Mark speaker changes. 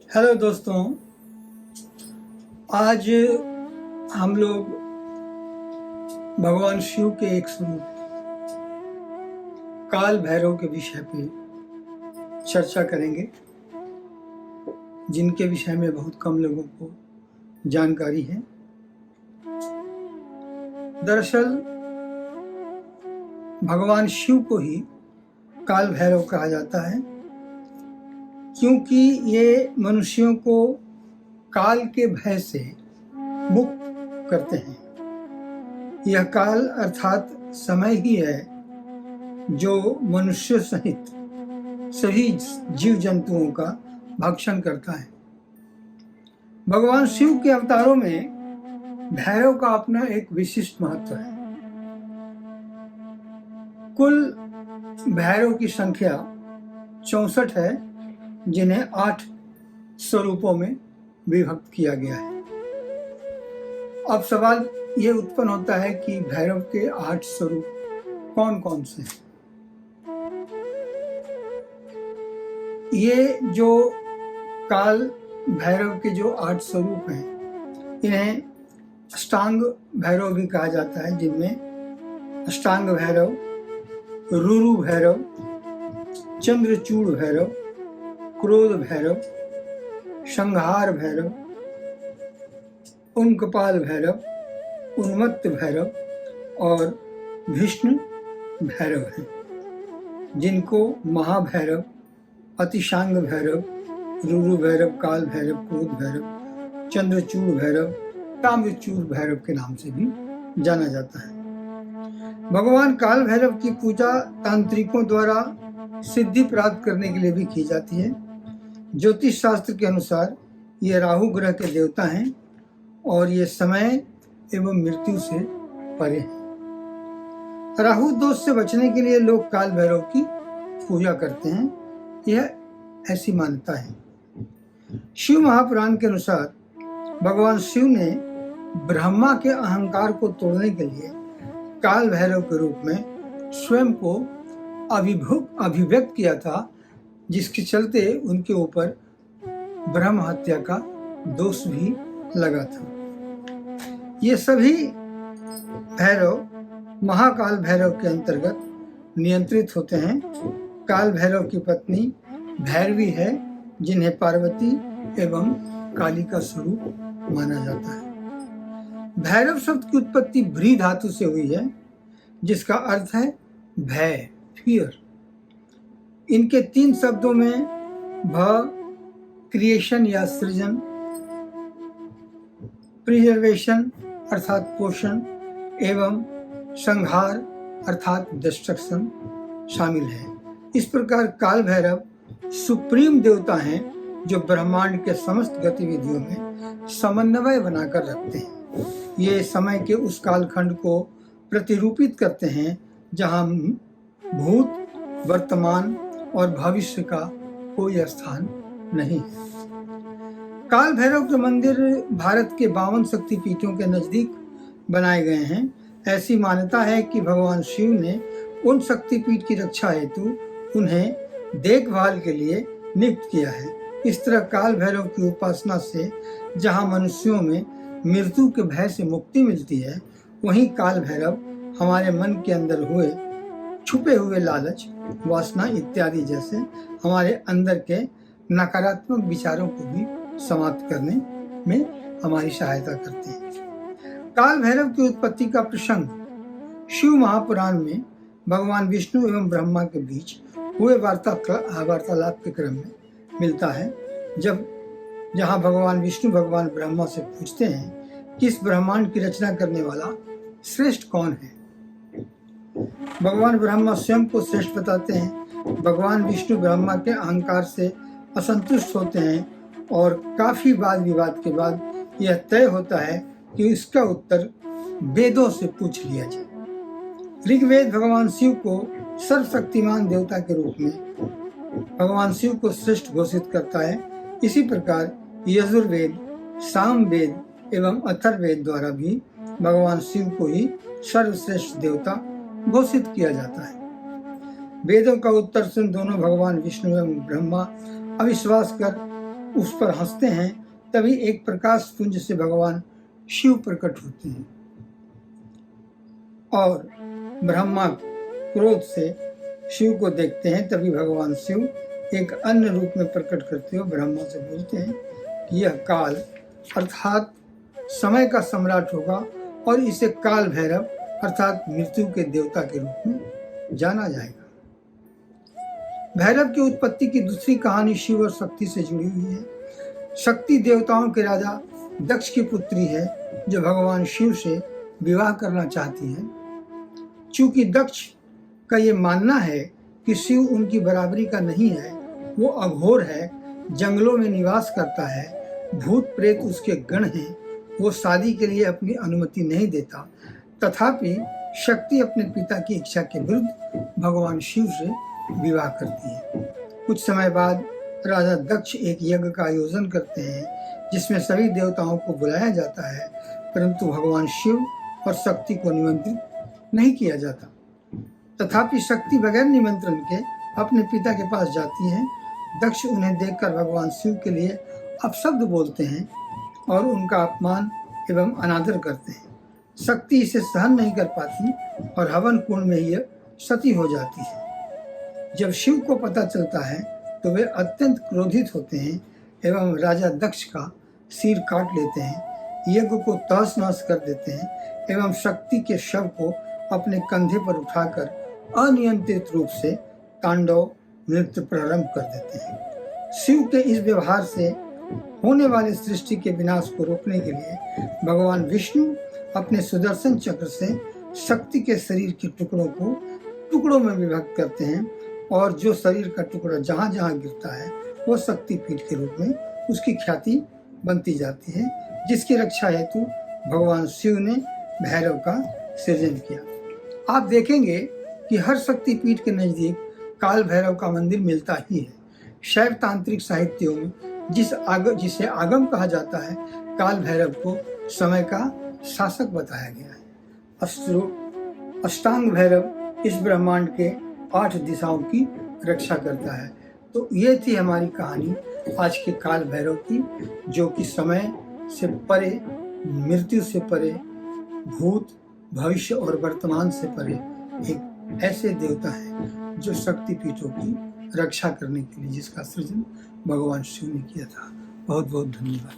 Speaker 1: Hello दोस्तों, आज हम लोग भगवान शिव के एक स्वरूप काल भैरव के विषय पे चर्चा करेंगे, जिनके विषय में बहुत कम लोगों को जानकारी है। दरअसल भगवान शिव को ही काल भैरव कहा जाता है, क्योंकि ये मनुष्यों को काल के भय से मुक्त करते हैं। यह काल अर्थात समय ही है जो मनुष्य सहित सभी जीव जंतुओं का भक्षण करता है। भगवान शिव के अवतारों में भैरव का अपना एक विशिष्ट महत्व है। कुल भैरव की संख्या 64 है, जिन्हें 8 स्वरूपों में विभक्त किया गया है। अब सवाल ये उत्पन्न होता है कि भैरव के 8 स्वरूप कौन कौन से हैं? ये जो काल भैरव के जो 8 स्वरूप हैं, इन्हें अष्टांग भैरव भी कहा जाता है, जिनमें अष्टांग भैरव, रुरु भैरव, चंद्रचूड़ भैरव, क्रोध भैरव, संहार भैरव, उनकपाल भैरव, उन्मत्त भैरव और विष्णु भैरव हैं, जिनको महाभैरव, अतिशांग भैरव, रुरु भैरव, काल भैरव, क्रोध भैरव, चंद्रचूड़ भैरव, ताम्रचूड़ भैरव के नाम से भी जाना जाता है। भगवान काल भैरव की पूजा तांत्रिकों द्वारा सिद्धि प्राप्त करने के लिए भी की जाती है। ज्योतिष शास्त्र के अनुसार ये राहु ग्रह के देवता हैं और ये समय एवं मृत्यु से परे हैं। राहु दोष से बचने के लिए लोग काल भैरव की पूजा करते हैं, यह ऐसी मान्यता है। शिव महापुराण के अनुसार भगवान शिव ने ब्रह्मा के अहंकार को तोड़ने के लिए काल भैरव के रूप में स्वयं को अभिव्यक्त किया था, जिसके चलते उनके ऊपर ब्रह्म हत्या का दोष भी लगा था। ये सभी भैरव महाकाल भैरव के अंतर्गत नियंत्रित होते हैं। काल भैरव की पत्नी भैरवी है, जिन्हें पार्वती एवं काली का स्वरूप माना जाता है। भैरव शब्द की उत्पत्ति भ्री धातु से हुई है, जिसका अर्थ है भय, फियर। इनके 3 शब्दों में भ क्रिएशन या सृजन, प्रिजर्वेशन अर्थात पोषण एवं संहार अर्थात डिस्ट्रक्शन शामिल है। इस प्रकार काल भैरव सुप्रीम देवता हैं, जो ब्रह्मांड के समस्त गतिविधियों में समन्वय बनाकर रखते हैं। ये समय के उस कालखंड को प्रतिरूपित करते हैं जहां भूत, वर्तमान और भविष्य का कोई स्थान नहीं है। काल भैरव के मंदिर भारत के 52 शक्तिपीठों के नजदीक बनाए गए हैं। ऐसी मान्यता है कि भगवान शिव ने उन शक्तिपीठ की रक्षा हेतु उन्हें देखभाल के लिए नियुक्त किया है। इस तरह काल भैरव की उपासना से जहां मनुष्यों में मृत्यु के भय से मुक्ति मिलती है, वहीं काल भैरव हमारे मन के अंदर हुए छुपे हुए लालच, वासना इत्यादि जैसे हमारे अंदर के नकारात्मक विचारों को भी समाप्त करने में हमारी सहायता करते हैं। काल भैरव की उत्पत्ति का प्रसंग शिव महापुराण में भगवान विष्णु एवं ब्रह्मा के बीच हुए वार्तालाप के क्रम में मिलता है, जहां भगवान विष्णु भगवान ब्रह्मा से पूछते हैं कि इस ब्रह्मांड की रचना करने वाला श्रेष्ठ कौन है। भगवान ब्रह्मा स्वयं को श्रेष्ठ बताते हैं। भगवान विष्णु ब्रह्मा के अहंकार से असंतुष्ट होते हैं और काफी वाद विवाद के बाद यह तय होता है कि इसका उत्तर वेदों से पूछ लिया जाए। ऋग्वेद भगवान शिव को सर्वशक्तिमान देवता के रूप में भगवान शिव को श्रेष्ठ घोषित करता है। इसी प्रकार यजुर्वेद, सामवेद एवं अथर्ववेद द्वारा भी भगवान शिव को ही सर्वश्रेष्ठ देवता घोषित किया जाता है। वेदों का उत्तर सुन दोनों भगवान विष्णु एवं ब्रह्मा अविश्वास कर उस पर हंसते हैं, तभी एक प्रकाश पुंज से भगवान शिव प्रकट होते हैं और ब्रह्मा क्रोध से शिव को देखते हैं। तभी भगवान शिव एक अन्य रूप में प्रकट करते हुए ब्रह्मा से बोलते हैं कि यह काल अर्थात समय का सम्राट होगा और इसे काल भैरव अर्थात मृत्यु के देवता के रूप में जाना जाएगा। भैरव की उत्पत्ति की दूसरी कहानी शिव और शक्ति से जुड़ी हुई है। शक्ति देवताओं के राजा दक्ष की पुत्री है जो भगवान शिव से विवाह करना चाहती है। चूंकि दक्ष का ये मानना है कि शिव उनकी बराबरी का नहीं है, वो अघोर है, जंगलों में निवास करता है, भूत प्रेत उसके गण हैं, वो शादी के लिए अपनी अनुमति नहीं देता। तथापि शक्ति अपने पिता की इच्छा के विरुद्ध भगवान शिव से विवाह करती है। कुछ समय बाद राजा दक्ष एक यज्ञ का आयोजन करते हैं जिसमें सभी देवताओं को बुलाया जाता है, परंतु भगवान शिव और शक्ति को निमंत्रित नहीं किया जाता। तथापि शक्ति बगैर निमंत्रण के अपने पिता के पास जाती है। दक्ष उन्हें देखकर भगवान शिव के लिए अपशब्द बोलते हैं और उनका अपमान एवं अनादर करते हैं। शक्ति इसे सहन नहीं कर पाती और हवन कुंड में ही सती हो जाती है। जब शिव को पता चलता है तो वे अत्यंत क्रोधित होते हैं एवं राजा दक्ष का सिर काट लेते हैं, यज्ञ को तहस नहस कर देते हैं एवं शक्ति के शव को अपने कंधे पर उठाकर अनियंत्रित रूप से तांडव नृत्य प्रारंभ कर देते हैं। शिव के इस व्यवहार से होने वाले सृष्टि के विनाश को रोकने के लिए भगवान विष्णु अपने सुदर्शन चक्र से शक्ति के शरीर के टुकड़ों को टुकड़ों में विभक्त करते हैं और जो शरीर का टुकड़ा जहाँ जहाँ गिरता है वो शक्तिपीठ के रूप में उसकी ख्याति बनती जाती है, जिसकी रक्षा हेतु भगवान शिव ने भैरव का सृजन किया। आप देखेंगे कि हर शक्तिपीठ के नजदीक काल भैरव का मंदिर मिलता ही है। शैव तांत्रिक साहित्यों में जिसे आगम कहा जाता है, काल भैरव को समय का शासक बताया गया है। अष्टांग भैरव इस ब्रह्मांड के 8 दिशाओं की रक्षा करता है। तो ये थी हमारी कहानी आज के काल भैरव की, जो कि समय से परे, मृत्यु से परे, भूत, भविष्य और वर्तमान से परे एक ऐसे देवता हैं जो शक्तिपीठों की रक्षा करने के लिए जिसका सृजन भगवान शिव ने किया था। बहुत बहुत धन्यवाद।